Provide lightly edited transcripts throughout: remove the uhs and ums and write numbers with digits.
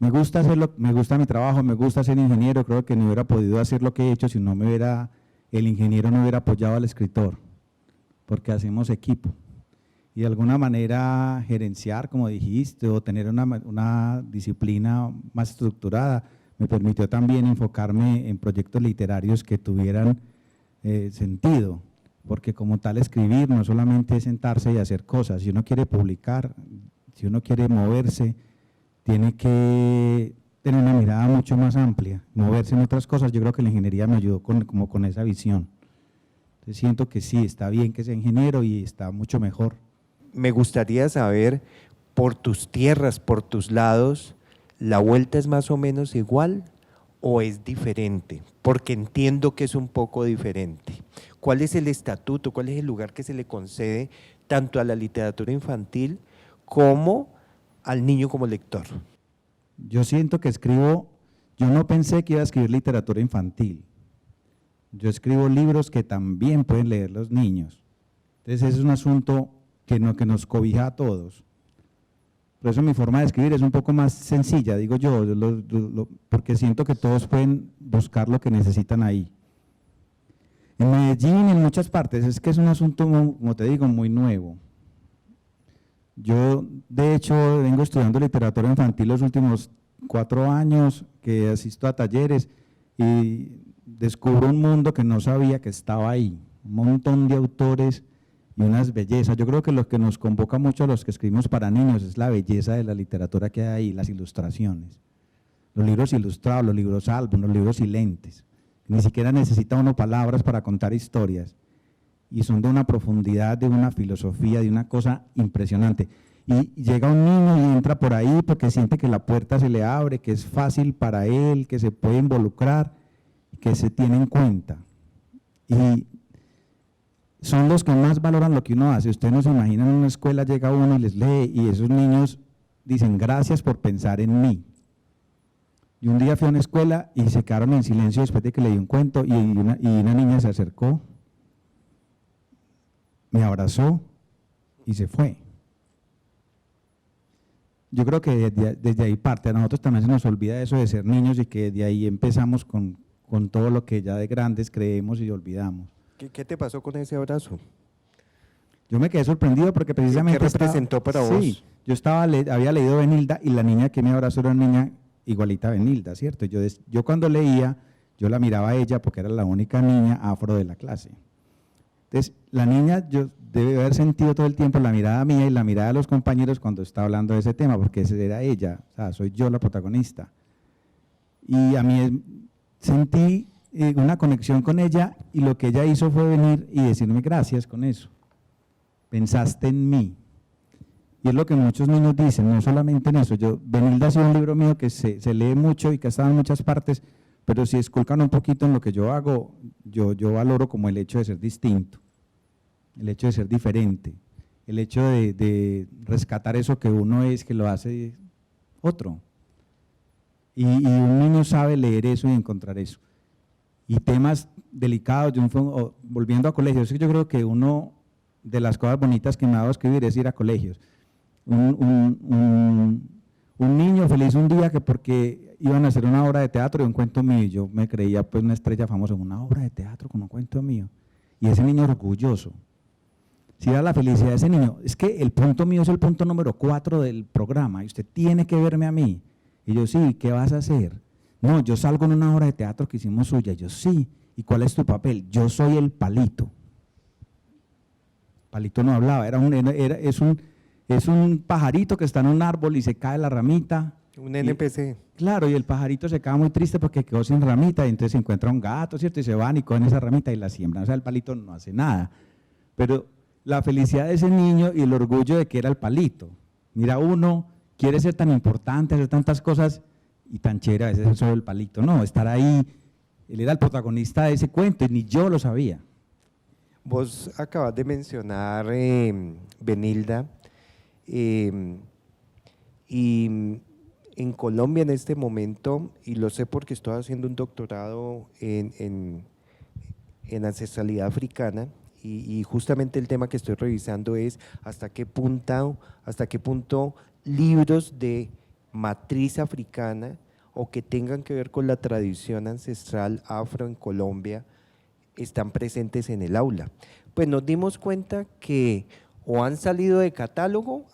Me gusta hacerlo, me gusta mi trabajo, me gusta ser ingeniero, creo que no hubiera podido hacer lo que he hecho si no me hubiera, el ingeniero no hubiera apoyado al escritor, porque hacemos equipo. Y de alguna manera gerenciar, como dijiste, o tener una disciplina más estructurada, me permitió también enfocarme en proyectos literarios que tuvieran sentido, porque como tal escribir no solamente es sentarse y hacer cosas, si uno quiere publicar, si uno quiere moverse, tiene que tener una mirada mucho más amplia, moverse en otras cosas. Yo creo que la ingeniería me ayudó como con esa visión. Entonces siento que sí, está bien que sea ingeniero y está mucho mejor. Me gustaría saber, por tus tierras, por tus lados, ¿la vuelta es más o menos igual o es diferente? Porque entiendo que es un poco diferente. ¿Cuál es el estatuto, cuál es el lugar que se le concede tanto a la literatura infantil como al niño como lector? Yo siento que escribo, yo no pensé que iba a escribir literatura infantil. Yo escribo libros que también pueden leer los niños. Entonces ese es un asunto que nos cobija a todos. Por eso mi forma de escribir es un poco más sencilla, digo yo, porque siento que todos pueden buscar lo que necesitan ahí. En Medellín, en muchas partes, es que es un asunto, como te digo, muy nuevo. Yo, de hecho, vengo estudiando literatura infantil los últimos 4 años, que asisto a talleres y descubro un mundo que no sabía que estaba ahí, un montón de autores y unas bellezas. Yo creo que lo que nos convoca mucho a los que escribimos para niños es la belleza de la literatura que hay ahí, las ilustraciones, los libros ilustrados, los libros álbum, los libros silentes. Ni siquiera necesita uno palabras para contar historias y son de una profundidad, de una filosofía, de una cosa impresionante. Y llega un niño y entra por ahí porque siente que la puerta se le abre, que es fácil para él, que se puede involucrar, que se tiene en cuenta. Y son los que más valoran lo que uno hace. Ustedes no se imaginan, en una escuela llega uno y les lee y esos niños dicen gracias por pensar en mí. Y un día fui a una escuela y se quedaron en silencio después de que leí un cuento y una niña se acercó, me abrazó y se fue. Yo creo que desde ahí parte, a nosotros también se nos olvida eso de ser niños y que de ahí empezamos con todo lo que ya de grandes creemos y olvidamos. ¿Qué te pasó con ese abrazo? Yo me quedé sorprendido porque precisamente… ¿Qué representó para vos? Sí, yo había leído Benilda y la niña que me abrazó era una niña igualita a Benilda, ¿cierto? Yo cuando leía, yo la miraba a ella porque era la única niña afro de la clase. Entonces, la niña debe haber sentido todo el tiempo la mirada mía y la mirada de los compañeros cuando estaba hablando de ese tema, porque esa era ella, o sea, soy yo la protagonista. Y a mí sentí una conexión con ella y lo que ella hizo fue venir y decirme gracias con eso. Pensaste en mí. Y es lo que muchos niños dicen, no solamente en eso. Benilda ha sido un libro mío que se lee mucho y que ha estado en muchas partes, pero si esculcan un poquito en lo que yo hago, yo valoro como el hecho de ser distinto, el hecho de ser diferente, el hecho de rescatar eso que uno es, que lo hace otro. Y un niño sabe leer eso y encontrar eso. Y temas delicados, volviendo a colegios, yo creo que uno de las cosas bonitas que me ha dado escribir es ir a colegios. Un niño feliz un día que porque iban a hacer una obra de teatro y un cuento mío, y yo me creía pues una estrella famosa, una obra de teatro con un cuento mío, y ese niño orgulloso. Si era la felicidad de ese niño, es que el punto mío es el punto número 4 del programa, y usted tiene que verme a mí. Y yo, sí, ¿qué vas a hacer? No, yo salgo en una obra de teatro que hicimos suya. Y yo, sí, ¿y cuál es tu papel? Yo soy el palito. Palito no hablaba, es un pajarito que está en un árbol y se cae la ramita. Un NPC. Claro, y el pajarito se queda muy triste porque quedó sin ramita y entonces se encuentra un gato, ¿cierto? Y se van y cogen esa ramita y la siembran. O sea, el palito no hace nada. Pero la felicidad de ese niño y el orgullo de que era el palito. Mira, uno quiere ser tan importante, hacer tantas cosas y tan chévere, a veces es solo el palito. No, estar ahí, él era el protagonista de ese cuento y ni yo lo sabía. Vos acabas de mencionar Benilda, y en Colombia en este momento, y lo sé porque estoy haciendo un doctorado en ancestralidad africana, y justamente el tema que estoy revisando es hasta qué punto libros de matriz africana o que tengan que ver con la tradición ancestral afro en Colombia están presentes en el aula. Pues nos dimos cuenta que o han salido de catálogo,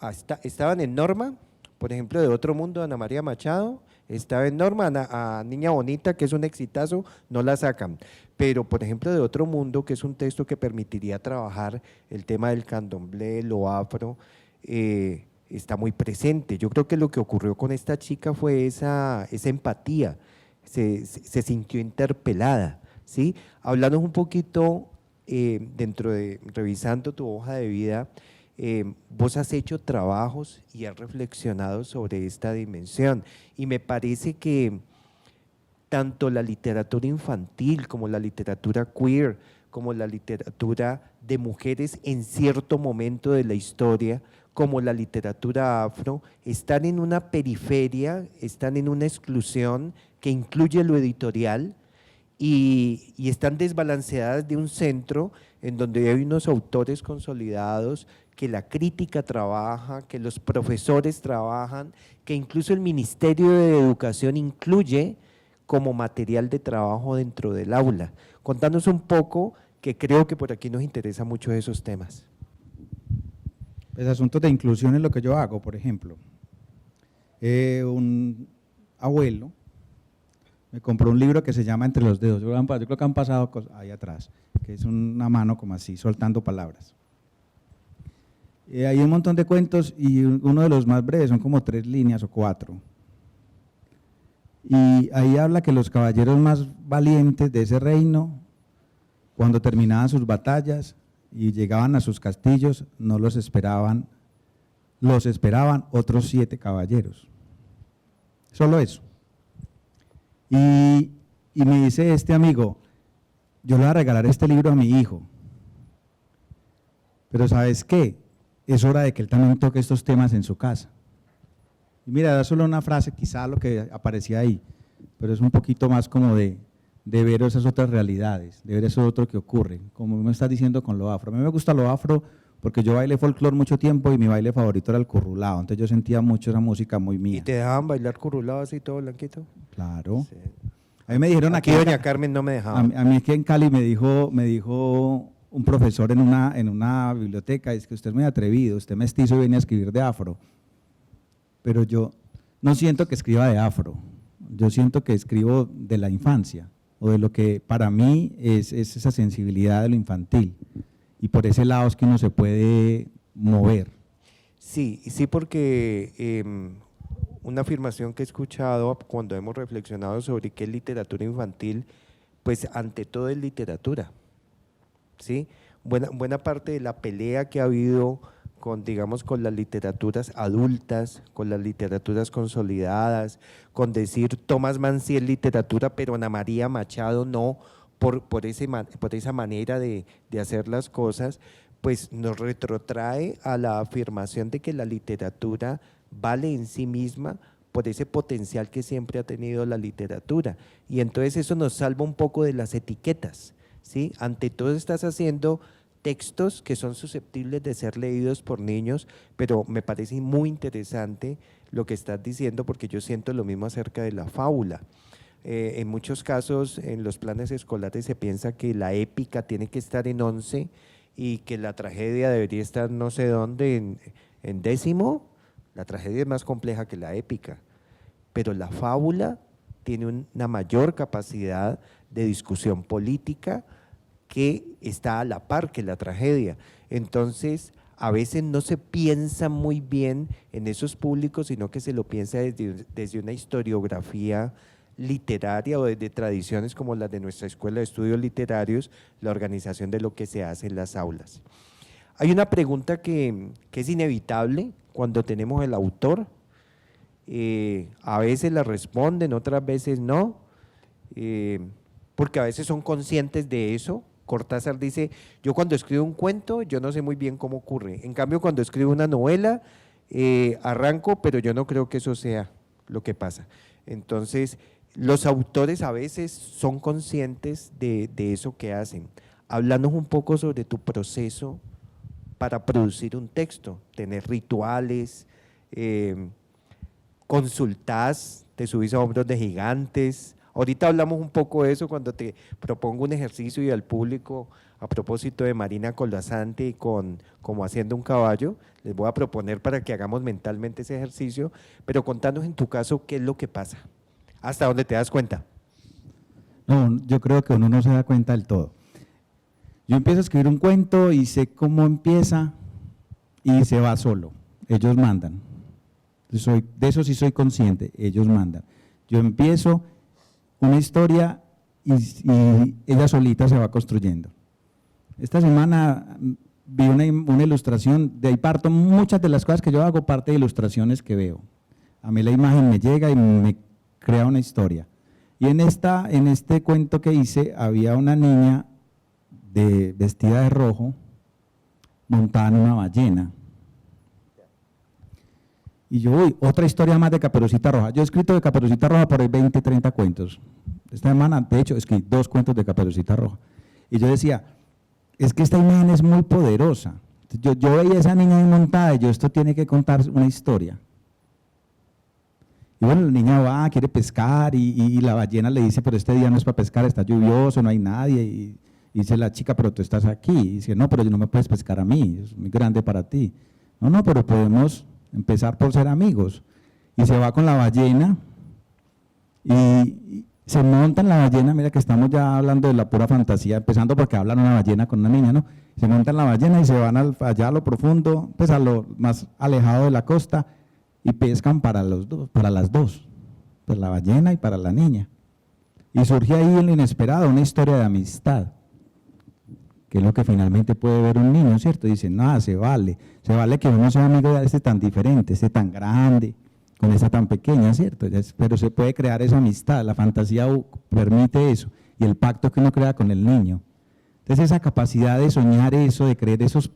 estaban en norma, por ejemplo, de Otro Mundo, Ana María Machado, estaba en norma, a Niña Bonita, que es un exitazo, no la sacan. Pero, por ejemplo, de Otro Mundo, que es un texto que permitiría trabajar el tema del candomblé, lo afro, está muy presente. Yo creo que lo que ocurrió con esta chica fue esa empatía, se sintió interpelada, ¿sí? Hablando un poquito, revisando tu hoja de vida, vos has hecho trabajos y has reflexionado sobre esta dimensión y me parece que tanto la literatura infantil como la literatura queer, como la literatura de mujeres en cierto momento de la historia, como la literatura afro, están en una periferia, están en una exclusión que incluye lo editorial y están desbalanceadas de un centro en donde hay unos autores consolidados, que la crítica trabaja, que los profesores trabajan, que incluso el Ministerio de Educación incluye como material de trabajo dentro del aula. Contanos un poco, que creo que por aquí nos interesan mucho esos temas. Pues asuntos de inclusión es lo que yo hago, por ejemplo. Un abuelo me compró un libro que se llama Entre los dedos, yo creo que han pasado cosas ahí atrás, que es una mano como así, soltando palabras. Hay un montón de cuentos y uno de los más breves, son como 3 líneas o 4. Y ahí habla que los caballeros más valientes de ese reino, cuando terminaban sus batallas y llegaban a sus castillos, no los esperaban, los esperaban otros 7 caballeros. Solo eso. Y me dice este amigo, yo le voy a regalar este libro a mi hijo, pero ¿sabes qué? Es hora de que él también toque estos temas en su casa. Y mira, era solo una frase, quizá lo que aparecía ahí, pero es un poquito más como de ver esas otras realidades, de ver eso otro que ocurre, como me estás diciendo con lo afro. A mí me gusta lo afro porque yo bailé folclore mucho tiempo y mi baile favorito era el currulao, entonces yo sentía mucho esa música muy mía. ¿Y te dejaban bailar currulado así todo blanquito? Claro. Sí. A mí me dijeron aquí doña Carmen no me dejaba. A mí es que en Cali me dijo un profesor en una biblioteca, es que usted es muy atrevido, usted es mestizo y viene a escribir de afro, pero yo no siento que escriba de afro, yo siento que escribo de la infancia, o de lo que para mí es esa sensibilidad de lo infantil, y por ese lado es que uno se puede mover. Sí, porque una afirmación que he escuchado cuando hemos reflexionado sobre qué es literatura infantil, pues ante todo es literatura, ¿sí? Buena parte de la pelea que ha habido con, digamos, con las literaturas adultas, con las literaturas consolidadas, con decir Tomás Mann sí es literatura, pero Ana María Machado no, por esa manera de hacer las cosas, pues nos retrotrae a la afirmación de que la literatura vale en sí misma por ese potencial que siempre ha tenido la literatura. Y entonces eso nos salva un poco de las etiquetas, ¿sí? Ante todo estás haciendo textos que son susceptibles de ser leídos por niños, pero me parece muy interesante lo que estás diciendo porque yo siento lo mismo acerca de la fábula. En muchos casos en los planes escolares se piensa que la épica tiene que estar en 11 y que la tragedia debería estar no sé dónde en 10º. La tragedia es más compleja que la épica, pero la fábula tiene una mayor capacidad de discusión política que está a la par que la tragedia. Entonces, a veces no se piensa muy bien en esos públicos, sino que se lo piensa desde una historiografía literaria o desde tradiciones como las de nuestra Escuela de Estudios Literarios, la organización de lo que se hace en las aulas. Hay una pregunta que es inevitable cuando tenemos el autor, a veces la responden, otras veces no, porque a veces son conscientes de eso. Cortázar dice, yo cuando escribo un cuento, yo no sé muy bien cómo ocurre, en cambio cuando escribo una novela, arranco, pero yo no creo que eso sea lo que pasa. Entonces, los autores a veces son conscientes de eso que hacen. Háblanos un poco sobre tu proceso para producir un texto, tener rituales, consultás, te subís a hombros de gigantes. Ahorita hablamos un poco de eso cuando te propongo un ejercicio y al público, a propósito de Marina Colasanti y con como haciendo un caballo, les voy a proponer para que hagamos mentalmente ese ejercicio, pero contanos en tu caso qué es lo que pasa, hasta dónde te das cuenta. No, yo creo que uno no se da cuenta del todo. Yo empiezo a escribir un cuento y sé cómo empieza y se va solo. Ellos mandan. De eso sí soy consciente, ellos mandan. Yo empiezo una historia y ella solita se va construyendo. Esta semana vi una ilustración, de ahí parto muchas de las cosas que yo hago, parte de ilustraciones que veo. A mí la imagen me llega y me crea una historia. Y en este cuento que hice había una niña vestida de rojo montada en una ballena. Y yo, otra historia más de Caperucita Roja. Yo he escrito de Caperucita Roja por ahí 20, 30 cuentos. Esta semana, de hecho, escribí 2 cuentos de Caperucita Roja. Y yo decía, es que esta imagen es muy poderosa. Yo veía a esa niña ahí montada y yo, esto tiene que contar una historia. Y bueno, la niña va, quiere pescar y la ballena le dice, pero este día no es para pescar, está lluvioso, no hay nadie. Y dice la chica, pero tú estás aquí. Y dice, no, pero no me puedes pescar a mí, es muy grande para ti. No, pero podemos empezar por ser amigos. Y se va con la ballena y se monta en la ballena. Mira que estamos ya hablando de la pura fantasía, empezando porque hablan una ballena con una niña, ¿no? Se monta en la ballena y se van allá a lo profundo, pues a lo más alejado de la costa, y pescan para las dos, para la ballena y para la niña. Y surge ahí en lo inesperado una historia de amistad, que es lo que finalmente puede ver un niño, ¿cierto? Dice, nada, se vale que uno sea amigo de este tan diferente, este tan grande, con esta tan pequeña, ¿cierto? Pero se puede crear esa amistad, la fantasía permite eso, y el pacto que uno crea con el niño. Entonces esa capacidad de soñar eso, de creer esas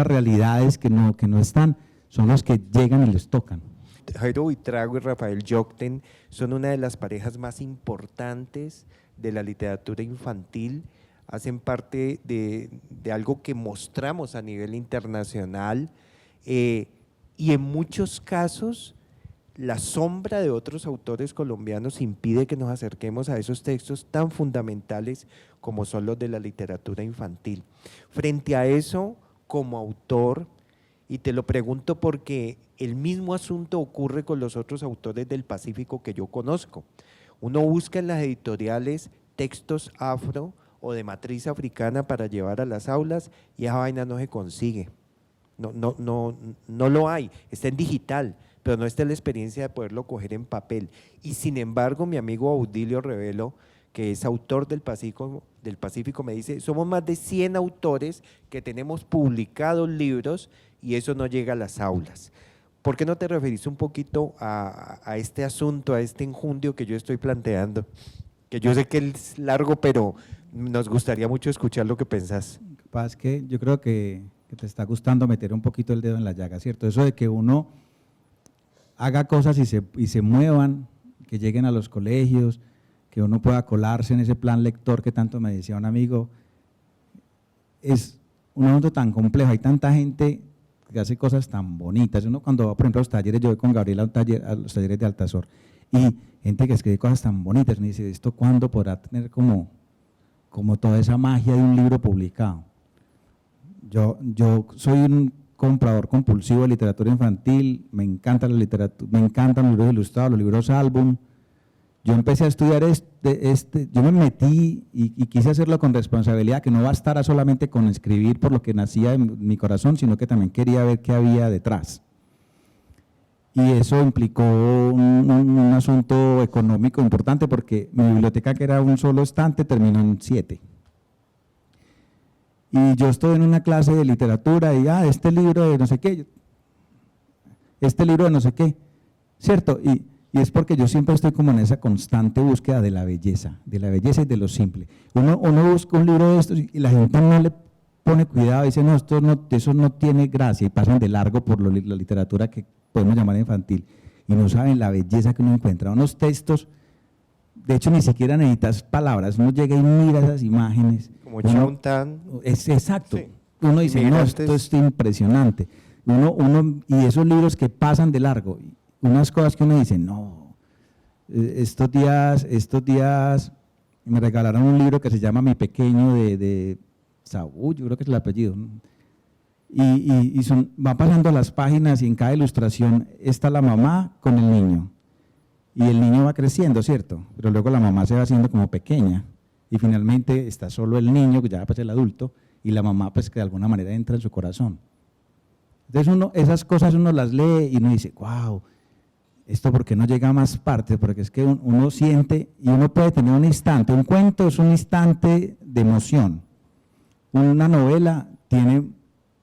realidades que no están, son los que llegan y les tocan. Jairo Buitrago y Rafael Jócten son una de las parejas más importantes de la literatura infantil, hacen parte de algo que mostramos a nivel internacional y en muchos casos la sombra de otros autores colombianos impide que nos acerquemos a esos textos tan fundamentales como son los de la literatura infantil. Frente a eso, como autor, y te lo pregunto porque el mismo asunto ocurre con los otros autores del Pacífico que yo conozco. Uno busca en las editoriales textos afro o de matriz africana para llevar a las aulas y esa vaina no se consigue, no lo hay, está en digital, pero no está la experiencia de poderlo coger en papel. Y sin embargo, mi amigo Audilio Revelo, que es autor del Pacífico, me dice, somos más de 100 autores que tenemos publicados libros y eso no llega a las aulas. ¿Por qué no te referís un poquito a este asunto, a este enjundio que yo estoy planteando? Que yo sé que es largo, pero nos gustaría mucho escuchar lo que pensás. Lo que pasa es que yo creo que te está gustando meter un poquito el dedo en la llaga, ¿cierto? Eso de que uno haga cosas y se muevan, que lleguen a los colegios, que uno pueda colarse en ese plan lector que tanto me decía un amigo, es un asunto tan complejo, hay tanta gente que hace cosas tan bonitas. Uno cuando va, por ejemplo, a los talleres, yo voy con Gabriela a los talleres de Altazor, y gente que escribe cosas tan bonitas, me dice, ¿esto cuándo podrá tener como toda esa magia de un libro publicado? Yo soy un comprador compulsivo de literatura infantil, me encanta la literatura, me encantan los libros ilustrados, los libros álbum. Yo empecé a estudiar yo me metí y quise hacerlo con responsabilidad, que no bastara solamente con escribir por lo que nacía en mi corazón, sino que también quería ver qué había detrás. Y eso implicó un asunto económico importante porque mi biblioteca, que era un solo estante, terminó en 7. Y yo estoy en una clase de literatura y este libro de no sé qué, ¿cierto? Y es porque yo siempre estoy como en esa constante búsqueda de la belleza y de lo simple. Uno busca un libro de estos y la gente no le pone cuidado y dice, no, eso no tiene gracia, y pasan de largo por la literatura que podemos llamar infantil, y no saben la belleza que uno encuentra. Unos textos, de hecho ni siquiera necesitas palabras, uno llega y mira esas imágenes. Como Chauntán. Exacto, Sí. uno dice, no, esto es impresionante. Y esos libros que pasan de largo, unas cosas que uno dice, no, estos días me regalaron un libro que se llama Mi Pequeño de Saúl, yo creo que es el apellido, ¿no? Va pasando las páginas y en cada ilustración está la mamá con el niño. Y el niño va creciendo, ¿cierto? Pero luego la mamá se va haciendo como pequeña y finalmente está solo el niño, que ya pues el adulto, y la mamá pues que de alguna manera entra en su corazón. Entonces esas cosas uno las lee y uno dice, wow, esto por qué no llega a más partes, porque es que uno siente y uno puede tener un instante, un cuento es un instante de emoción, una novela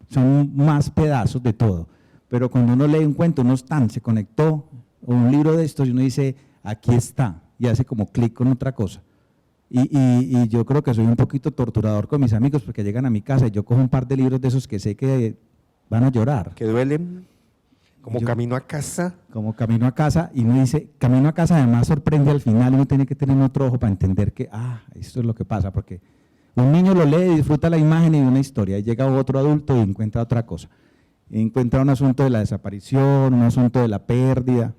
son más pedazos de todo, pero cuando uno lee un cuento, se conectó, o un libro de estos y uno dice, aquí está, y hace como clic con otra cosa. Y yo creo que soy un poquito torturador con mis amigos porque llegan a mi casa y yo cojo un par de libros de esos que sé que van a llorar. Que duelen, como camino a casa. Como camino a casa, y uno dice, camino a casa además sorprende al final, uno tiene que tener otro ojo para entender que, esto es lo que pasa, porque un niño lo lee, disfruta la imagen y una historia, y llega otro adulto y encuentra otra cosa. Encuentra un asunto de la desaparición, un asunto de la pérdida.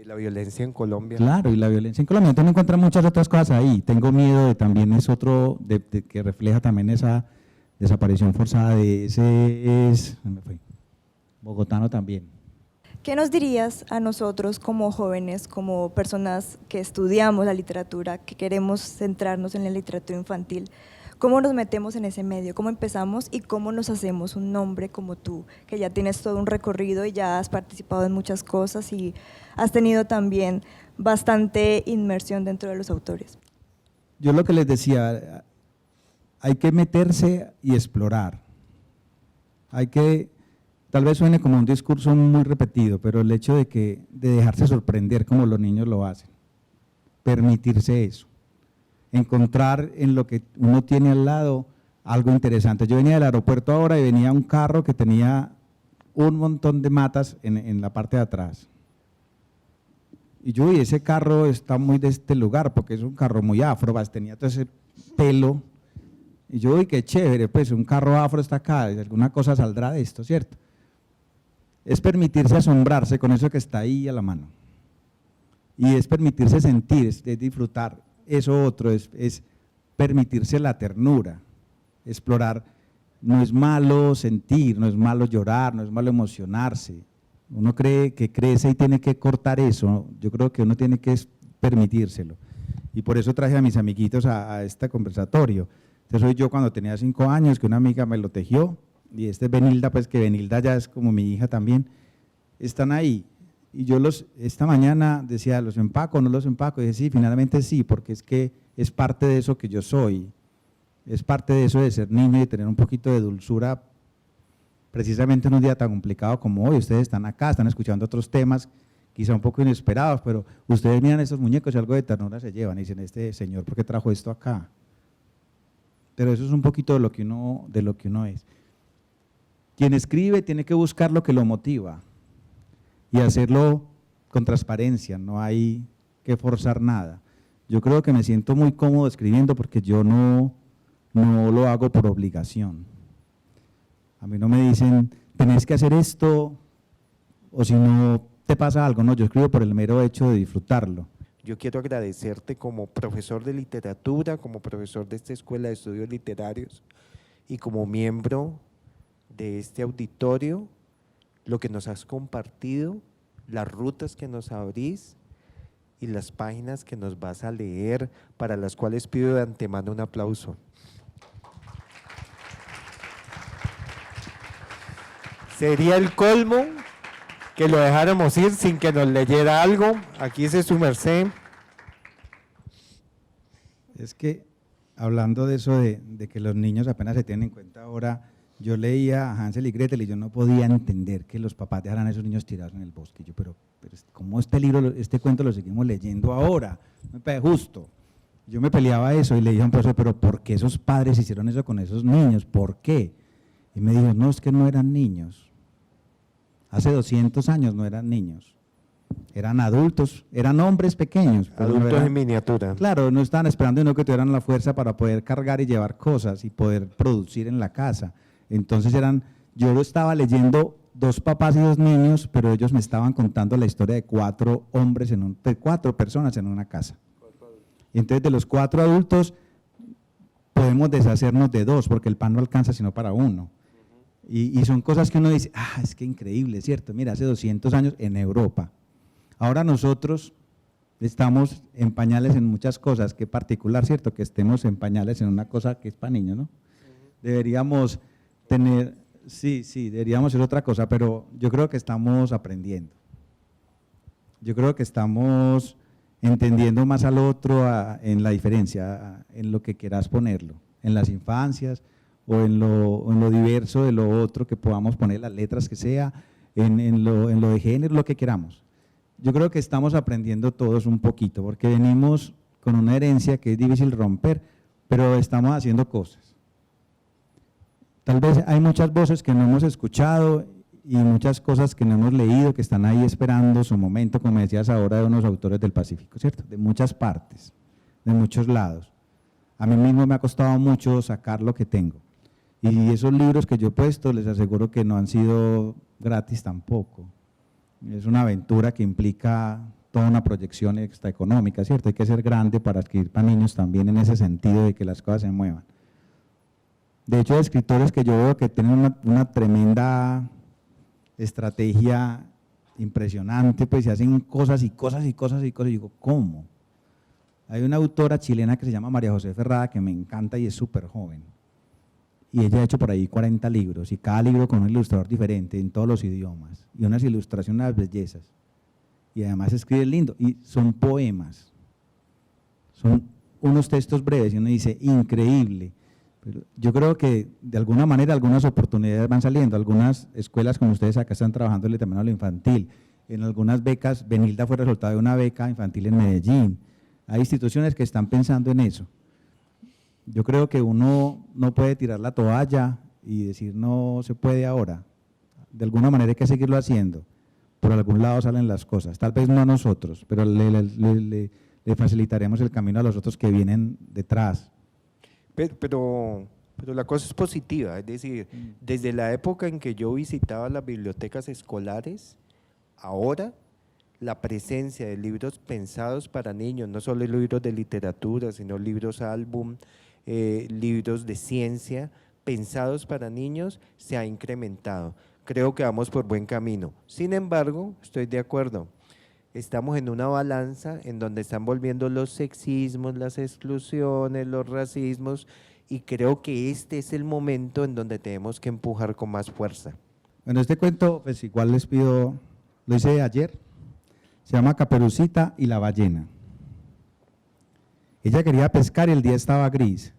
La violencia en Colombia. Claro, y la violencia en Colombia. Entonces encuentra muchas otras cosas ahí. Tengo miedo de también es otro, de que refleja también esa desaparición forzada me fue, bogotano también. ¿Qué nos dirías a nosotros como jóvenes, como personas que estudiamos la literatura, que queremos centrarnos en la literatura infantil? ¿Cómo nos metemos en ese medio? ¿Cómo empezamos y cómo nos hacemos un nombre como tú, que ya tienes todo un recorrido y ya has participado en muchas cosas y has tenido también bastante inmersión dentro de los autores? Yo lo que les decía, hay que meterse y explorar. Tal vez suene como un discurso muy repetido, pero el hecho de dejarse sorprender como los niños lo hacen, permitirse eso. Encontrar en lo que uno tiene al lado algo interesante. Yo venía del aeropuerto ahora y venía un carro que tenía un montón de matas en la parte de atrás. Y yo, y ese carro está muy de este lugar, porque es un carro muy afro, tenía todo ese pelo. Y yo, uy, qué chévere, pues un carro afro está acá, alguna cosa saldrá de esto, ¿cierto? Es permitirse asombrarse con eso que está ahí a la mano. Y es permitirse sentir, es disfrutar. Eso otro es permitirse la ternura, explorar. No es malo sentir, no es malo llorar, no es malo emocionarse. Uno cree que crece y tiene que cortar eso. Yo creo que uno tiene que permitírselo. Y por eso traje a mis amiguitos a este conversatorio. Este soy yo cuando tenía 5 años, que una amiga me lo tejió, y este es Benilda, pues que Benilda ya es como mi hija también. Están ahí. Y yo esta mañana decía, ¿los empaco o no los empaco? Y dije, sí, finalmente sí, porque es que es parte de eso que yo soy, es parte de eso de ser niño y de tener un poquito de dulzura, precisamente en un día tan complicado como hoy. Ustedes están acá, están escuchando otros temas, quizá un poco inesperados, pero ustedes miran estos muñecos y algo de ternura se llevan y dicen, este señor, ¿por qué trajo esto acá? Pero eso es un poquito de lo que uno es. Quien escribe tiene que buscar lo que lo motiva, y hacerlo con transparencia, no hay que forzar nada. Yo creo que me siento muy cómodo escribiendo porque yo no lo hago por obligación. A mí no me dicen, tenés que hacer esto, o si no te pasa algo, no, yo escribo por el mero hecho de disfrutarlo. Yo quiero agradecerte como profesor de literatura, como profesor de esta Escuela de Estudios Literarios y como miembro de este auditorio, lo que nos has compartido, las rutas que nos abrís y las páginas que nos vas a leer, para las cuales pido de antemano un aplauso. Sería el colmo que lo dejáramos ir sin que nos leyera algo. Aquí dice su merced. Es que, hablando de eso de que los niños apenas se tienen en cuenta ahora, yo leía a Hansel y Gretel y yo no podía entender que los papás dejaran a esos niños tirados en el bosque. Yo, pero ¿cómo este cuento lo seguimos leyendo ahora? Me parece justo. Yo me peleaba eso y le dije a un profesor, pero ¿por qué esos padres hicieron eso con esos niños? ¿Por qué? Y me dijo, no, es que no eran niños. Hace 200 años no eran niños. Eran adultos, eran hombres pequeños. Adultos en miniatura. Claro, no estaban esperando sino que tuvieran la fuerza para poder cargar y llevar cosas y poder producir en la casa. Entonces yo lo estaba leyendo 2 papás y 2 niños, pero ellos me estaban contando la historia de 4 hombres, de 4 personas en una casa. Y entonces de los 4 adultos podemos deshacernos de 2, porque el pan no alcanza sino para 1. Y son cosas que uno dice, es que increíble, ¿cierto? Mira, hace 200 años en Europa. Ahora nosotros estamos en pañales en muchas cosas, qué particular, ¿cierto? Que estemos en pañales en una cosa que es para niños, ¿no? Deberíamos tener, sí, deberíamos hacer otra cosa, pero yo creo que estamos aprendiendo. Yo creo que estamos entendiendo más al otro en la diferencia, en lo que quieras ponerlo, en las infancias, o en lo diverso de lo otro que podamos poner las letras que sea, en lo de género, lo que queramos. Yo creo que estamos aprendiendo todos un poquito, porque venimos con una herencia que es difícil romper, pero estamos haciendo cosas. Tal vez hay muchas voces que no hemos escuchado y muchas cosas que no hemos leído, que están ahí esperando su momento, como decías ahora, de unos autores del Pacífico, ¿cierto? De muchas partes, de muchos lados. A mí mismo me ha costado mucho sacar lo que tengo. Y esos libros que yo he puesto, les aseguro que no han sido gratis tampoco. Es una aventura que implica toda una proyección extraeconómica, ¿cierto? Hay que ser grande para adquirir para niños también en ese sentido de que las cosas se muevan. De hecho, hay escritores que yo veo que tienen una tremenda estrategia impresionante, pues se hacen cosas y cosas y cosas y cosas, y digo, ¿cómo? Hay una autora chilena que se llama María José Ferrada que me encanta y es súper joven. Y ella ha hecho por ahí 40 libros, y cada libro con un ilustrador diferente en todos los idiomas, y unas ilustraciones, unas bellezas. Y además escribe lindo, y son poemas, son unos textos breves, y uno dice, increíble. Pero yo creo que de alguna manera algunas oportunidades van saliendo, algunas escuelas como ustedes acá están trabajando también a lo infantil, en algunas becas, Benilda fue resultado de una beca infantil en Medellín, hay instituciones que están pensando en eso. Yo creo que uno no puede tirar la toalla y decir no se puede ahora. De alguna manera hay que seguirlo haciendo. Por algún lado salen las cosas. Tal vez no a nosotros, pero le facilitaremos el camino a los otros que vienen detrás. Pero la cosa es positiva, es decir, desde la época en que yo visitaba las bibliotecas escolares, ahora la presencia de libros pensados para niños, no solo libros de literatura, sino libros álbum, libros de ciencia pensados para niños, se ha incrementado. Creo que vamos por buen camino. Sin embargo, estoy de acuerdo, estamos en una balanza en donde están volviendo los sexismos, las exclusiones, los racismos, y creo que este es el momento en donde tenemos que empujar con más fuerza. Bueno, este cuento, pues igual les pido, lo hice ayer, se llama Caperucita y la ballena. Ella quería pescar y el día estaba gris.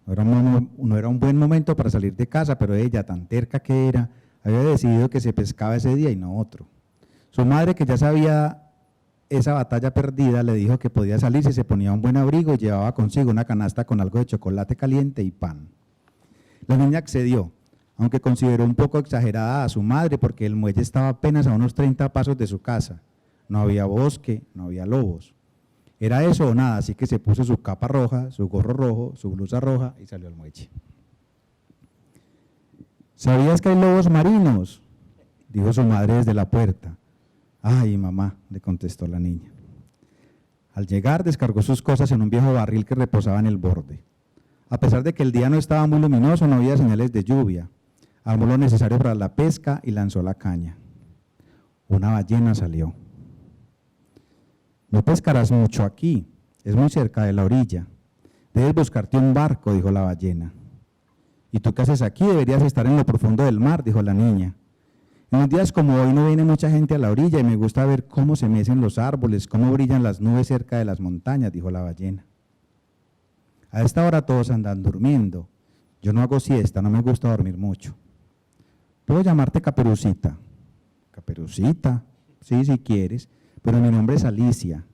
No era un buen momento para salir de casa, pero ella, tan terca que era, había decidido que se pescaba ese día y no otro. Su madre, que ya sabía esa batalla perdida, le dijo que podía salir si se ponía un buen abrigo y llevaba consigo una canasta con algo de chocolate caliente y pan. La niña accedió, aunque consideró un poco exagerada a su madre porque el muelle estaba apenas a unos 30 pasos de su casa. No había bosque, no había lobos. Era eso o nada, así que se puso su capa roja, su gorro rojo, su blusa roja y salió al muelle. ¿Sabías que hay lobos marinos?, dijo su madre desde la puerta. Ay, mamá, le contestó la niña. Al llegar, descargó sus cosas en un viejo barril que reposaba en el borde. A pesar de que el día no estaba muy luminoso, no había señales de lluvia. Armó lo necesario para la pesca y lanzó la caña. Una ballena salió. No pescarás mucho aquí, es muy cerca de la orilla. Debes buscarte un barco, dijo la ballena. ¿Y tú qué haces aquí? Deberías estar en lo profundo del mar, dijo la niña. En los días como hoy no viene mucha gente a la orilla y me gusta ver cómo se mecen los árboles, cómo brillan las nubes cerca de las montañas, dijo la ballena. A esta hora todos andan durmiendo. Yo no hago siesta, no me gusta dormir mucho. ¿Puedo llamarte Caperucita? ¿Caperucita? Sí, si quieres, pero mi nombre es Alicia.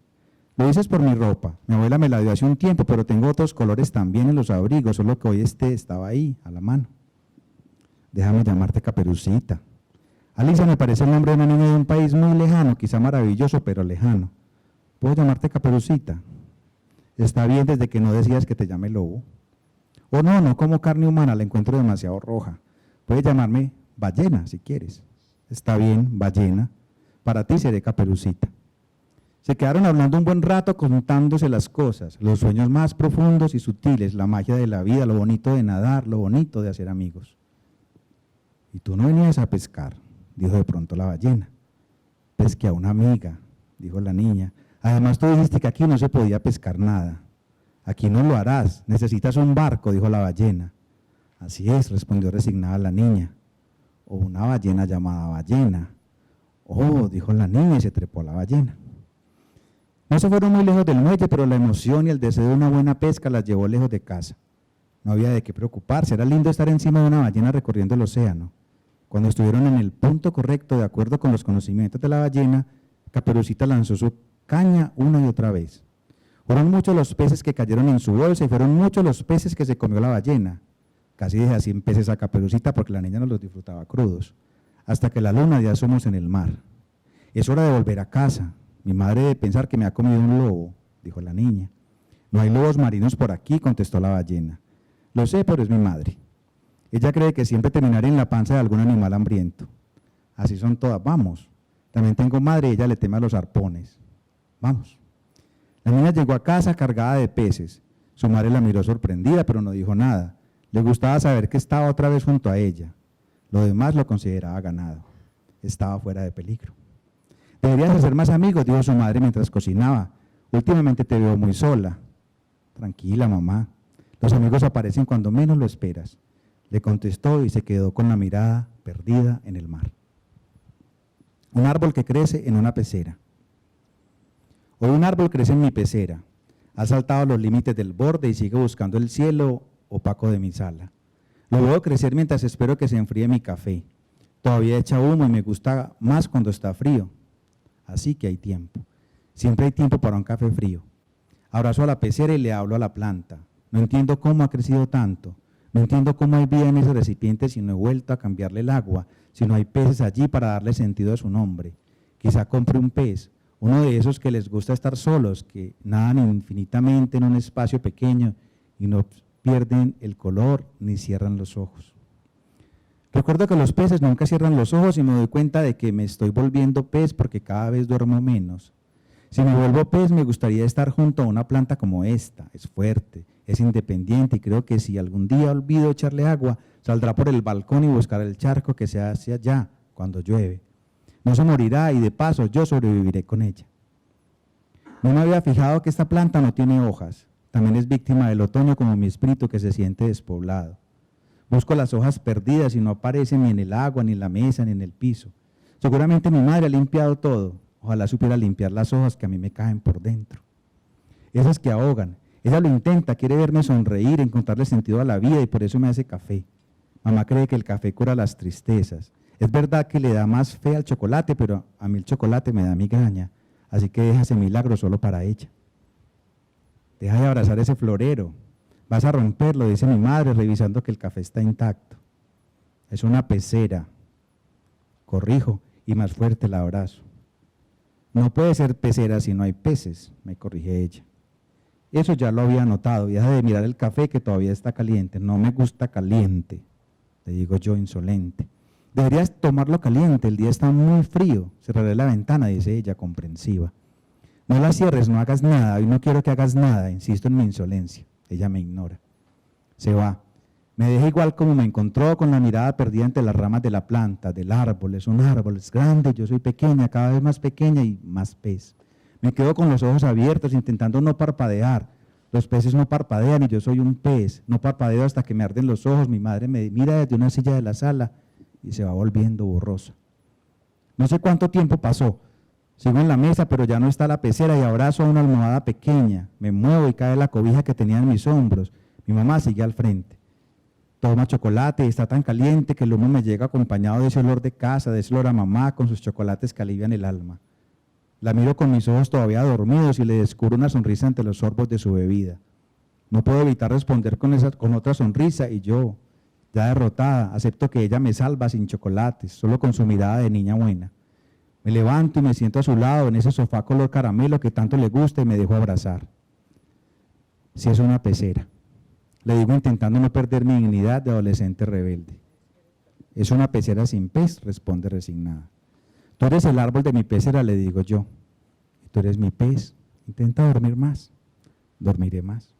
Lo dices por mi ropa. Mi abuela me la dio hace un tiempo, pero tengo otros colores también en los abrigos, solo que hoy estaba ahí, a la mano. Déjame llamarte Caperucita. Alicia me parece el nombre de una niña de un país muy lejano, quizá maravilloso, pero lejano. ¿Puedo llamarte Caperucita? Está bien desde que no decías que te llame lobo. O no como carne humana, la encuentro demasiado roja. Puedes llamarme ballena si quieres. Está bien, ballena, para ti seré Caperucita. Se quedaron hablando un buen rato contándose las cosas, los sueños más profundos y sutiles, la magia de la vida, lo bonito de nadar, lo bonito de hacer amigos. ¿Y tú no venías a pescar?, dijo de pronto la ballena. Pesqué a una amiga, dijo la niña. Además tú dijiste que aquí no se podía pescar nada. Aquí no lo harás, necesitas un barco, dijo la ballena. Así es, respondió resignada la niña. O una ballena llamada ballena. Oh, dijo la niña y se trepó a la ballena. No se fueron muy lejos del muelle, pero la emoción y el deseo de una buena pesca las llevó lejos de casa. No había de qué preocuparse, era lindo estar encima de una ballena recorriendo el océano. Cuando estuvieron en el punto correcto, de acuerdo con los conocimientos de la ballena, Caperucita lanzó su caña una y otra vez. Fueron muchos los peces que cayeron en su bolsa y fueron muchos los peces que se comió la ballena. Casi dejé a 100 peces a Caperucita porque la niña no los disfrutaba crudos. Hasta que la luna dio asomos en el mar. Es hora de volver a casa. Mi madre debe pensar que me ha comido un lobo, dijo la niña. No hay lobos marinos por aquí, contestó la ballena. Lo sé, pero es mi madre. Ella cree que siempre terminaré en la panza de algún animal hambriento. Así son todas, vamos. También tengo madre y ella le teme a los arpones. Vamos. La niña llegó a casa cargada de peces. Su madre la miró sorprendida, pero no dijo nada. Le gustaba saber que estaba otra vez junto a ella. Lo demás lo consideraba ganado. Estaba fuera de peligro. Deberías hacer más amigos, dijo su madre mientras cocinaba. Últimamente te veo muy sola. Tranquila, mamá. Los amigos aparecen cuando menos lo esperas. Le contestó y se quedó con la mirada perdida en el mar. Un árbol que crece en una pecera. Hoy un árbol crece en mi pecera. Ha saltado los límites del borde y sigue buscando el cielo opaco de mi sala. Lo veo crecer mientras espero que se enfríe mi café. Todavía echa humo y me gusta más cuando está frío. Así que hay tiempo. Siempre hay tiempo para un café frío. Abrazo a la pecera y le hablo a la planta. No entiendo cómo ha crecido tanto. No entiendo cómo hay vida en ese recipiente si no he vuelto a cambiarle el agua, si no hay peces allí para darle sentido a su nombre. Quizá compre un pez, uno de esos que les gusta estar solos, que nadan infinitamente en un espacio pequeño y no pierden el color ni cierran los ojos. Recuerdo que los peces nunca cierran los ojos y me doy cuenta de que me estoy volviendo pez porque cada vez duermo menos. Si me vuelvo pez, me gustaría estar junto a una planta como esta. Es fuerte, es independiente y creo que si algún día olvido echarle agua, saldrá por el balcón y buscará el charco que se hace allá cuando llueve. No se morirá y de paso yo sobreviviré con ella. No me había fijado que esta planta no tiene hojas. También es víctima del otoño como mi espíritu que se siente despoblado. Busco las hojas perdidas y no aparecen ni en el agua, ni en la mesa, ni en el piso. Seguramente mi madre ha limpiado todo. Ojalá supiera limpiar las hojas que a mí me caen por dentro. Esas que ahogan. Ella lo intenta, quiere verme sonreír, encontrarle sentido a la vida y por eso me hace café. Mamá cree que el café cura las tristezas. Es verdad que le da más fe al chocolate, pero a mí el chocolate me da migraña. Así que deja ese milagro solo para ella. Deja de abrazar ese florero. Vas a romperlo, dice mi madre, revisando que el café está intacto. Es una pecera. Corrijo, y más fuerte la abrazo. No puede ser pecera si no hay peces, me corrige ella. Eso ya lo había notado, y deja de mirar el café que todavía está caliente. No me gusta caliente, le digo yo insolente. Deberías tomarlo caliente, el día está muy frío. Cerraré la ventana, dice ella comprensiva. No la cierres, no hagas nada, hoy no quiero que hagas nada, insisto en mi insolencia. Ella me ignora. Se va. Me deja igual como me encontró, con la mirada perdida entre las ramas de la planta, del árbol. Es un árbol, es grande, yo soy pequeña, cada vez más pequeña y más pez. Me quedo con los ojos abiertos, intentando no parpadear. Los peces no parpadean y yo soy un pez. No parpadeo hasta que me arden los ojos. Mi madre me mira desde una silla de la sala y se va volviendo borrosa. No sé cuánto tiempo pasó. Sigo en la mesa, pero ya no está la pecera y abrazo a una almohada pequeña. Me muevo y cae la cobija que tenía en mis hombros. Mi mamá sigue al frente. Toma chocolate y está tan caliente que el humo me llega acompañado de ese olor de casa, de ese olor a mamá con sus chocolates que alivian el alma. La miro con mis ojos todavía dormidos y le descubro una sonrisa ante los sorbos de su bebida. No puedo evitar responder con otra sonrisa y yo, ya derrotada, acepto que ella me salva sin chocolates, solo con su mirada de niña buena. Me levanto y me siento a su lado en ese sofá color caramelo que tanto le gusta y me dejo abrazar. Si es una pecera, le digo intentando no perder mi dignidad de adolescente rebelde. Es una pecera sin pez, responde resignada. Tú eres el árbol de mi pecera, le digo yo. Y tú eres mi pez. Intenta dormir más. Dormiré más.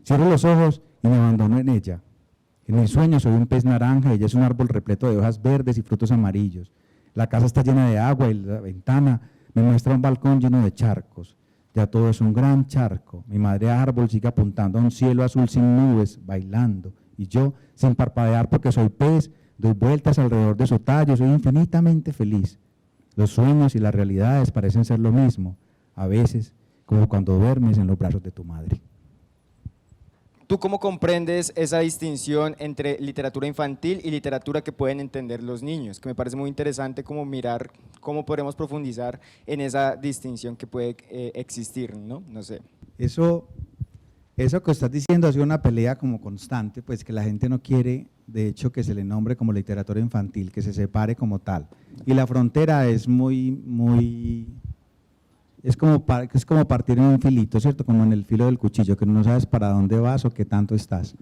Cierro los ojos y me abandono en ella. En mis sueños soy un pez naranja, ella es un árbol repleto de hojas verdes y frutos amarillos. La casa está llena de agua y la ventana me muestra un balcón lleno de charcos. Ya todo es un gran charco. Mi madre árbol sigue apuntando a un cielo azul sin nubes, bailando. Y yo, sin parpadear porque soy pez, doy vueltas alrededor de su tallo, soy infinitamente feliz. Los sueños y las realidades parecen ser lo mismo, a veces, como cuando duermes en los brazos de tu madre. ¿Tú cómo comprendes esa distinción entre literatura infantil y literatura que pueden entender los niños? Que me parece muy interesante como mirar cómo podemos profundizar en esa distinción que puede existir, ¿no? No sé. Eso que estás diciendo ha sido una pelea como constante, pues que la gente no quiere, de hecho, que se le nombre como literatura infantil, que se separe como tal. Y la frontera es es como partir en un filito, ¿cierto? Como en el filo del cuchillo, que no sabes para dónde vas o qué tanto estás.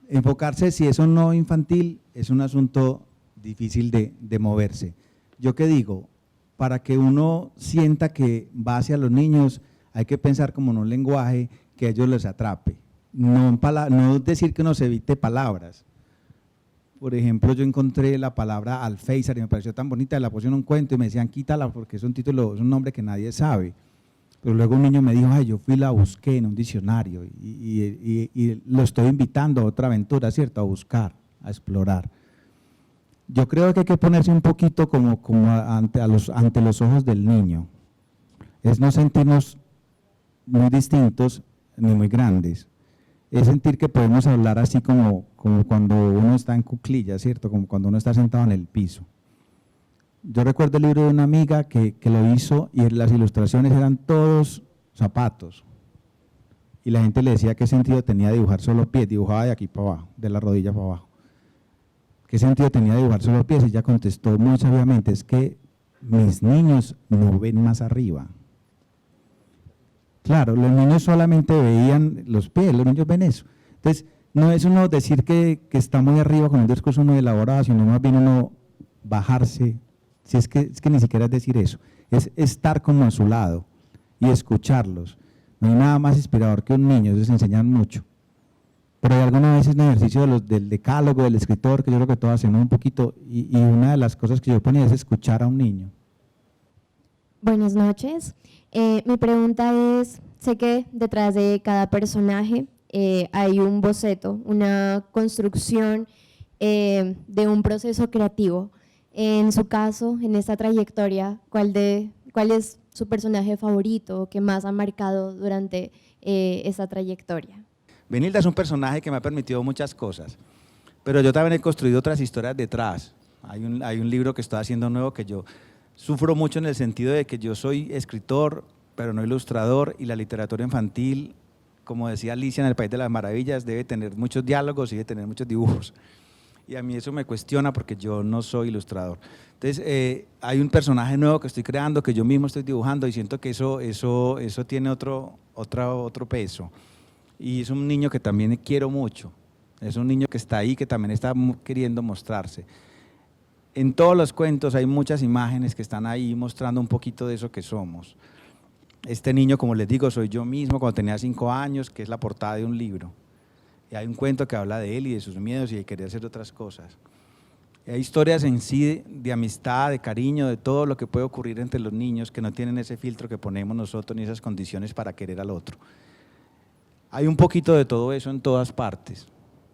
Enfocarse si es o no infantil es un asunto difícil de moverse. ¿Yo qué digo? Para que uno sienta que va hacia los niños, hay que pensar como en un lenguaje que a ellos les atrape. No decir que uno se evite palabras. Por ejemplo, yo encontré la palabra alféizar y me pareció tan bonita, la puse en un cuento y me decían quítala porque es un título, es un nombre que nadie sabe. Pero luego un niño me dijo, ay, yo fui y la busqué en un diccionario y lo estoy invitando a otra aventura, ¿cierto? A buscar, a explorar. Yo creo que hay que ponerse un poquito como ante los ojos del niño. Es no sentirnos muy distintos ni muy grandes. Es sentir que podemos hablar así como cuando uno está en cuclillas, ¿cierto? Como cuando uno está sentado en el piso. Yo recuerdo el libro de una amiga que lo hizo y las ilustraciones eran todos zapatos. Y la gente le decía qué sentido tenía dibujar solo pies, dibujaba de aquí para abajo, de la rodilla para abajo. ¿Qué sentido tenía dibujar solo pies? Y ella contestó muy sabiamente, es que mis niños no ven más arriba. Claro, los niños solamente veían los pies, los niños ven eso. Entonces, no es uno decir que está muy arriba con un discurso uno elaborado, sino más bien uno bajarse, si es que ni siquiera es decir eso, es estar como a su lado y escucharlos. No hay nada más inspirador que un niño, ellos enseñan mucho. Pero hay algunas veces un ejercicio del decálogo, del escritor, que yo creo que todos hacemos un poquito, y una de las cosas que yo ponía es escuchar a un niño. Buenas noches. Mi pregunta es, sé que detrás de cada personaje hay un boceto, una construcción de un proceso creativo. En su caso, en esta trayectoria, ¿cuál es su personaje favorito que más ha marcado durante esta trayectoria? Benilda es un personaje que me ha permitido muchas cosas, pero yo también he construido otras historias detrás. Hay un libro que estoy haciendo nuevo que yo sufro mucho en el sentido de que yo soy escritor, pero no ilustrador, y la literatura infantil, como decía Alicia en El País de las Maravillas, debe tener muchos diálogos y debe tener muchos dibujos. Y a mí eso me cuestiona porque yo no soy ilustrador. Entonces, hay un personaje nuevo que estoy creando, que yo mismo estoy dibujando y siento que eso tiene otro peso. Y es un niño que también quiero mucho. Es un niño que está ahí, que también está queriendo mostrarse. En todos los cuentos hay muchas imágenes que están ahí mostrando un poquito de eso que somos. Este niño, como les digo, soy yo mismo cuando tenía 5 años, que es la portada de un libro. Y hay un cuento que habla de él y de sus miedos y de querer hacer otras cosas. Y hay historias en sí de amistad, de cariño, de todo lo que puede ocurrir entre los niños que no tienen ese filtro que ponemos nosotros ni esas condiciones para querer al otro. Hay un poquito de todo eso en todas partes.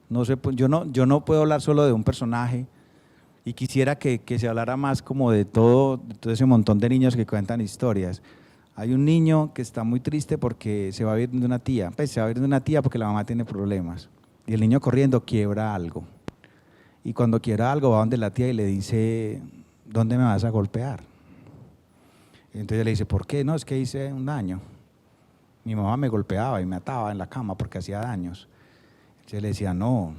Yo no puedo hablar solo de un personaje y quisiera que se hablara más como de todo ese montón de niños que cuentan historias. Hay un niño que está muy triste porque se va a ir de una tía, se va a ir de una tía porque la mamá tiene problemas y el niño corriendo quiebra algo y cuando quiebra algo va donde la tía y le dice, ¿dónde me vas a golpear? Y entonces ella le dice, ¿por qué? No, es que hice un daño. Mi mamá me golpeaba y me ataba en la cama porque hacía daños. Entonces le decía, no,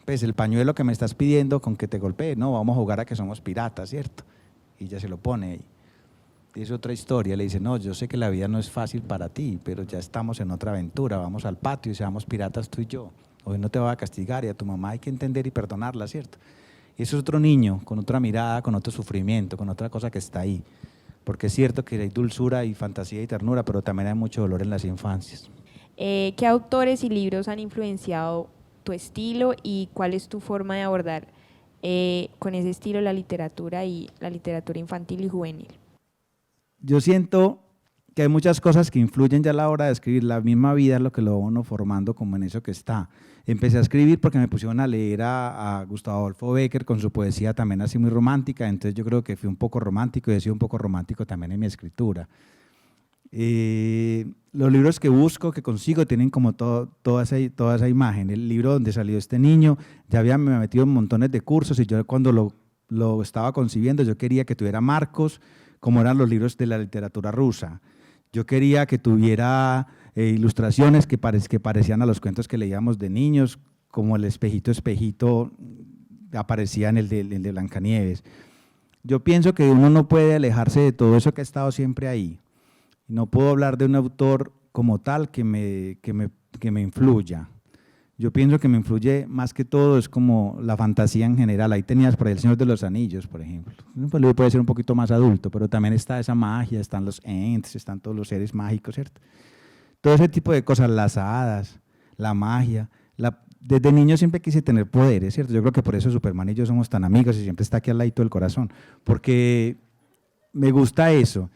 pues el pañuelo que me estás pidiendo con que te golpee, no, vamos a jugar a que somos piratas, ¿cierto? Y ella se lo pone ahí. Es otra historia, le dice, no, yo sé que la vida no es fácil para ti, pero ya estamos en otra aventura, vamos al patio y seamos piratas tú y yo. hoy no te va a castigar y a tu mamá hay que entender y perdonarla, ¿cierto? Y eso es otro niño, con otra mirada, con otro sufrimiento, con otra cosa que está ahí. Porque es cierto que hay dulzura y fantasía y ternura, pero también hay mucho dolor en las infancias. ¿Qué autores y libros han influenciado tu estilo y cuál es tu forma de abordar con ese estilo la literatura y la literatura infantil y juvenil? Yo siento que hay muchas cosas que influyen ya a la hora de escribir. La misma vida es lo que lo va uno formando como en eso que está. Empecé a escribir porque me pusieron a leer a Gustavo Adolfo Bécquer con su poesía también así muy romántica, entonces yo creo que fui un poco romántico y he sido un poco romántico también en mi escritura. Los libros que busco, que consigo, tienen como toda esa imagen. El libro donde salió este niño, ya había me metido en montones de cursos y yo cuando lo estaba concibiendo, yo quería que tuviera marcos como eran los libros de la literatura rusa. Yo quería que tuviera ilustraciones que parecían a los cuentos que leíamos de niños, como el espejito aparecía en el de Blancanieves. Yo pienso que uno no puede alejarse de todo eso que ha estado siempre ahí. No puedo hablar de un autor como tal que me influya. Yo pienso que me influye más que todo es como la fantasía en general. Ahí tenías por ahí El Señor de los Anillos, por ejemplo. Un libro puede ser un poquito más adulto, pero también está esa magia, están los ents, están todos los seres mágicos, ¿cierto? Todo ese tipo de cosas, las hadas, la magia. Desde niño siempre quise tener poderes, ¿cierto? Yo creo que por eso Superman y yo somos tan amigos y siempre está aquí al ladito del corazón, porque me gusta eso.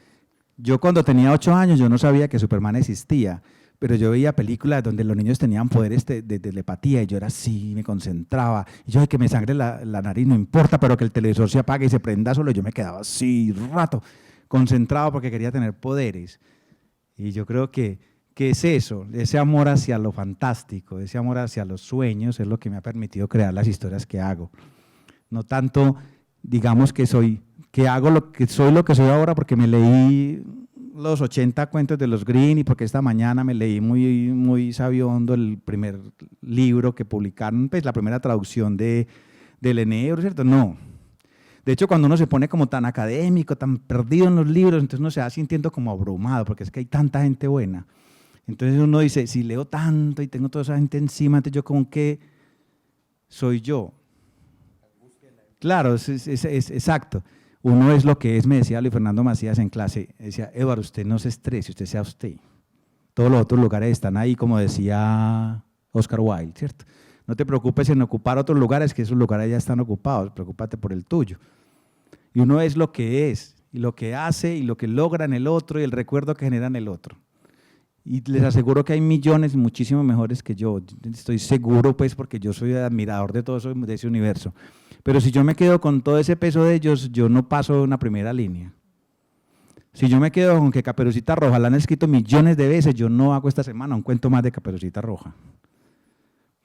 Yo cuando tenía 8 años yo no sabía que Superman existía, pero yo veía películas donde los niños tenían poderes de telepatía y yo era así, me concentraba. Y yo, ay, que me sangre la nariz, no importa, pero que el televisor se apague y se prenda solo. Yo me quedaba así, rato, concentrado porque quería tener poderes. Y yo creo que es eso, ese amor hacia lo fantástico, ese amor hacia los sueños es lo que me ha permitido crear las historias que hago. No tanto, digamos, que soy lo que soy ahora porque me leí los 80 cuentos de los Green y porque esta mañana me leí muy, muy sabiondo el primer libro que publicaron, pues la primera traducción del Enebro, ¿cierto? No. De hecho, cuando uno se pone como tan académico, tan perdido en los libros, entonces uno se va sintiendo como abrumado, porque es que hay tanta gente buena. Entonces uno dice, si leo tanto y tengo toda esa gente encima, entonces yo como que soy yo. Claro, es exacto. Uno es lo que es, me decía Luis Fernando Macías en clase, decía, Eduardo, usted no se estrese, usted sea usted. Todos los otros lugares están ahí, como decía Oscar Wilde, ¿cierto? No te preocupes en ocupar otros lugares, que esos lugares ya están ocupados, preocúpate por el tuyo. Y uno es lo que es, y lo que hace, y lo que logra en el otro, y el recuerdo que genera en el otro. Y les aseguro que hay millones, muchísimo mejores que yo. Estoy seguro, pues, porque yo soy admirador de todo eso, de ese universo. Pero si yo me quedo con todo ese peso de ellos, yo no paso de una primera línea. Si yo me quedo con que Caperucita Roja la han escrito millones de veces, yo no hago esta semana un cuento más de Caperucita Roja.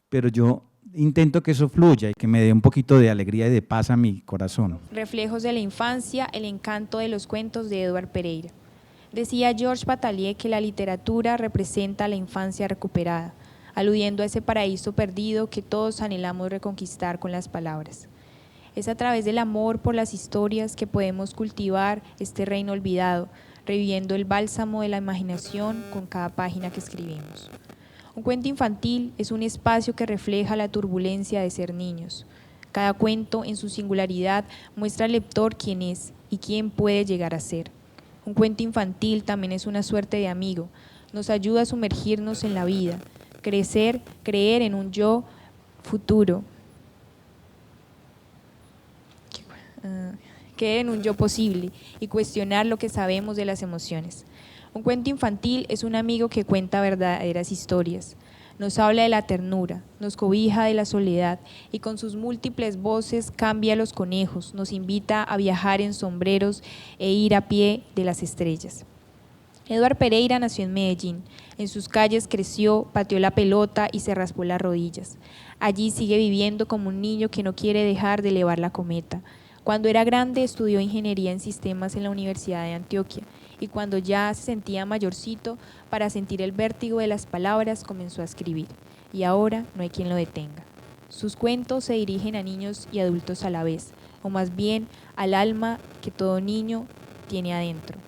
Pero yo intento que eso fluya y que me dé un poquito de alegría y de paz a mi corazón. Reflejos de la infancia, el encanto de los cuentos de Eduard Pereira. Decía Georges Patalier que la literatura representa la infancia recuperada, aludiendo a ese paraíso perdido que todos anhelamos reconquistar con las palabras. Es a través del amor por las historias que podemos cultivar este reino olvidado, reviviendo el bálsamo de la imaginación con cada página que escribimos. Un cuento infantil es un espacio que refleja la turbulencia de ser niños. Cada cuento, en su singularidad, muestra al lector quién es y quién puede llegar a ser. Un cuento infantil también es una suerte de amigo, nos ayuda a sumergirnos en la vida, crecer, creer en un yo futuro, creer en un yo posible y cuestionar lo que sabemos de las emociones. Un cuento infantil es un amigo que cuenta verdaderas historias, nos habla de la ternura, nos cobija de la soledad y con sus múltiples voces cambia los conejos, nos invita a viajar en sombreros e ir a pie de las estrellas. Eduard Pereira nació en Medellín, en sus calles creció, pateó la pelota y se raspó las rodillas. Allí sigue viviendo como un niño que no quiere dejar de elevar la cometa. Cuando era grande estudió ingeniería en sistemas en la Universidad de Antioquia y cuando ya se sentía mayorcito, para sentir el vértigo de las palabras comenzó a escribir y ahora no hay quien lo detenga. Sus cuentos se dirigen a niños y adultos a la vez, o más bien al alma que todo niño tiene adentro.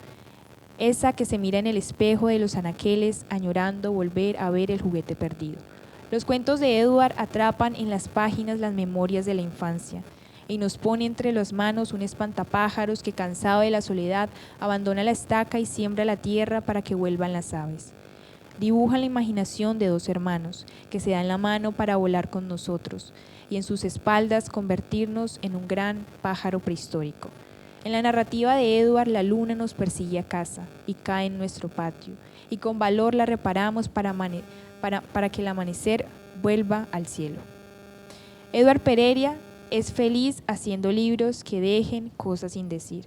Esa que se mira en el espejo de los anaqueles añorando volver a ver el juguete perdido. Los cuentos de Edward atrapan en las páginas las memorias de la infancia y nos pone entre las manos un espantapájaros que, cansado de la soledad, abandona la estaca y siembra la tierra para que vuelvan las aves. Dibujan la imaginación de dos hermanos que se dan la mano para volar con nosotros y en sus espaldas convertirnos en un gran pájaro prehistórico. En la narrativa de Edward, la luna nos persigue a casa y cae en nuestro patio, y con valor la reparamos para que el amanecer vuelva al cielo. Edward Pereira es feliz haciendo libros que dejen cosas sin decir.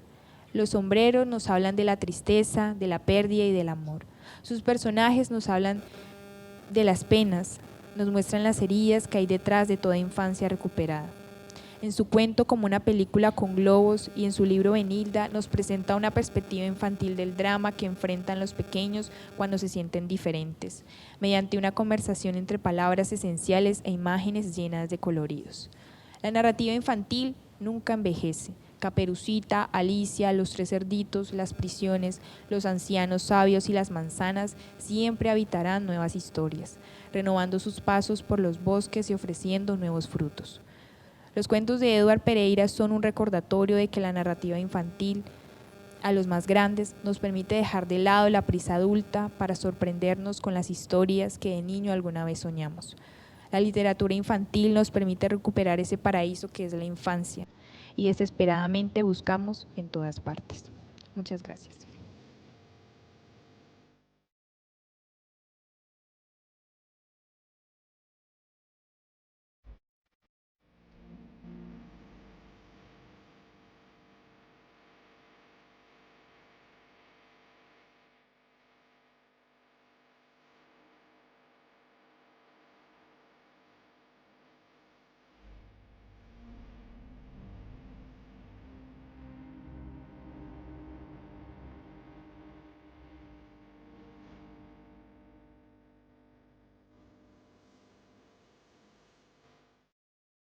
Los sombreros nos hablan de la tristeza, de la pérdida y del amor. Sus personajes nos hablan de las penas, nos muestran las heridas que hay detrás de toda infancia recuperada. En su cuento Como una película con globos y en su libro Benilda nos presenta una perspectiva infantil del drama que enfrentan los pequeños cuando se sienten diferentes, mediante una conversación entre palabras esenciales e imágenes llenas de coloridos. La narrativa infantil nunca envejece. Caperucita, Alicia, los tres cerditos, las prisiones, los ancianos sabios y las manzanas siempre habitarán nuevas historias, renovando sus pasos por los bosques y ofreciendo nuevos frutos. Los cuentos de Edward Pereira son un recordatorio de que la narrativa infantil, a los más grandes, nos permite dejar de lado la prisa adulta para sorprendernos con las historias que de niño alguna vez soñamos. La literatura infantil nos permite recuperar ese paraíso que es la infancia y desesperadamente buscamos en todas partes. Muchas gracias.